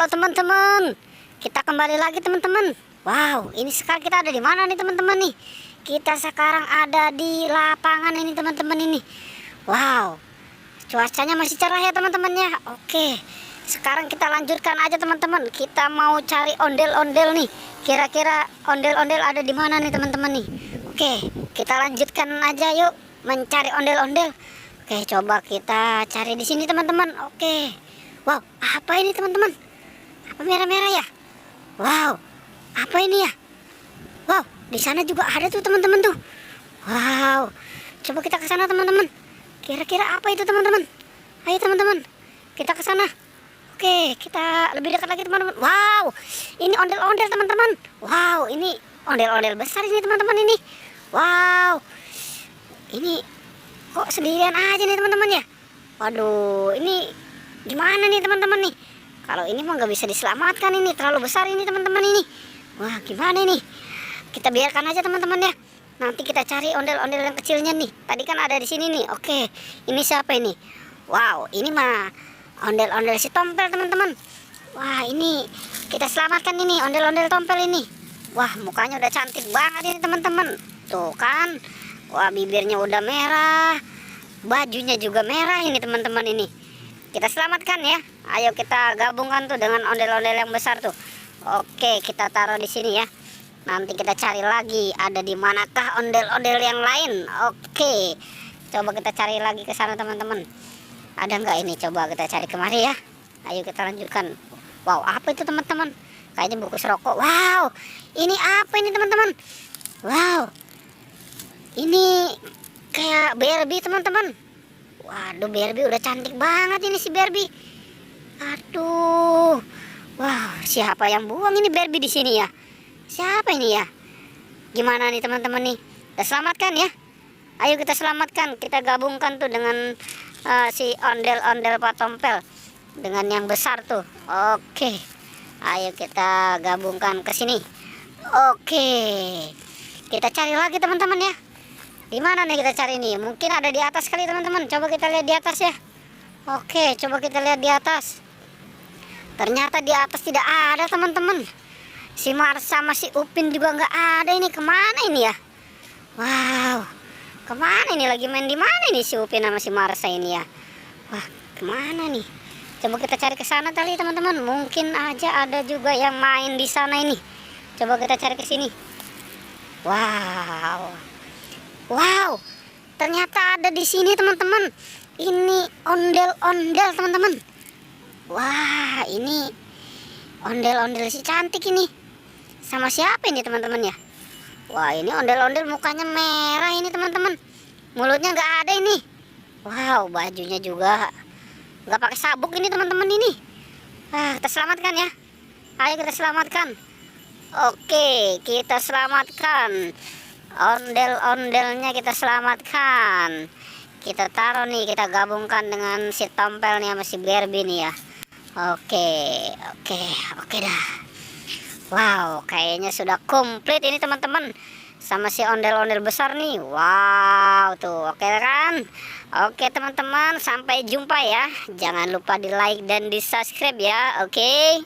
Halo teman-teman, kita kembali lagi teman-teman. Wow, ini sekarang kita ada di mana nih teman-teman nih? Kita sekarang ada di lapangan ini teman-teman ini. Wow, cuacanya masih cerah ya teman-teman ya. Oke, sekarang kita lanjutkan aja teman-teman. Kita mau cari ondel-ondel nih. Kira-kira ondel-ondel ada di mana nih teman-teman nih? Oke, kita lanjutkan aja yuk mencari ondel-ondel. Oke, coba kita cari di sini teman-teman. Oke. Wow, apa ini teman-teman? Apa merah-merah ya? Wow, apa ini ya? Wow, di sana juga ada tuh teman-teman tuh. Wow, coba kita ke sana teman-teman. Kira-kira apa itu teman-teman? Ayo teman-teman, kita ke sana. Oke, kita lebih dekat lagi teman-teman. Wow, ini ondel-ondel teman-teman. Wow, ini ondel-ondel besar ini teman-teman ini. Wow, ini kok sendirian aja nih teman-teman ya? Waduh, ini gimana nih teman-teman nih? Kalau ini mah nggak bisa diselamatkan, ini terlalu besar ini teman-teman ini. Wah, gimana nih? Kita biarkan aja teman-teman ya. Nanti kita cari ondel-ondel yang kecilnya nih. Tadi kan ada di sini nih. Oke, ini siapa ini? Wow, ini mah ondel-ondel si tompel teman-teman. Wah, ini kita selamatkan ini ondel-ondel tompel ini. Wah, mukanya udah cantik banget ini teman-teman. Tuh kan. Wah, bibirnya udah merah. Bajunya juga merah ini teman-teman ini. Kita selamatkan ya. Ayo kita gabungkan tuh dengan ondel-ondel yang besar tuh. Oke, kita taruh di sini ya. Nanti kita cari lagi ada di manakah ondel-ondel yang lain. Oke, coba kita cari lagi ke sana teman-teman. Ada nggak ini? Coba kita cari kemari ya. Ayo kita lanjutkan. Wow, apa itu teman-teman? Kayaknya bungkus rokok. Wow, ini apa ini teman-teman? Wow, ini kayak Barbie teman-teman. Waduh, Barbie udah cantik banget ini si Barbie. Aduh. Wah, siapa yang buang ini Barbie di sini ya? Siapa ini ya? Gimana nih teman-teman nih? Kita selamatkan ya. Ayo kita selamatkan. Kita gabungkan tuh dengan si ondel-ondel Pak Tompel dengan yang besar tuh. Oke. Ayo kita gabungkan ke sini. Oke. Kita cari lagi teman-teman ya. Di mana nih kita cari nih? Mungkin ada di atas kali teman-teman. Coba kita lihat di atas ya. Oke, coba kita lihat di atas. Ternyata di atas tidak ada teman-teman. Si Mars sama si Upin juga nggak ada ini. Kemana ini ya? Wow, kemana ini? Lagi main di mana ini si Upin sama si Marsa ini ya? Wah, kemana nih? Coba kita cari ke sana kali teman-teman. Mungkin aja ada juga yang main di sana ini. Coba kita cari ke sini. Wow. Wow, ternyata ada di sini teman-teman. Ini ondel-ondel teman-teman. Wah, ini ondel-ondel si cantik ini. Sama siapa ini teman-teman ya? Wah, ini ondel-ondel mukanya merah ini teman-teman. Mulutnya nggak ada ini. Wow, bajunya juga nggak pakai sabuk ini teman-teman ini. Kita selamatkan ya. Ayo kita selamatkan. Oke, kita selamatkan. Ondel-ondelnya kita selamatkan. Kita taruh nih, kita gabungkan dengan si Tompel nih sama si Barbie nih ya. Oke dah. Wow, kayaknya sudah komplit ini teman-teman. Sama si ondel-ondel besar nih. Wow, tuh oke kan? Oke teman-teman, sampai jumpa ya. Jangan lupa di like dan di subscribe ya. Oke.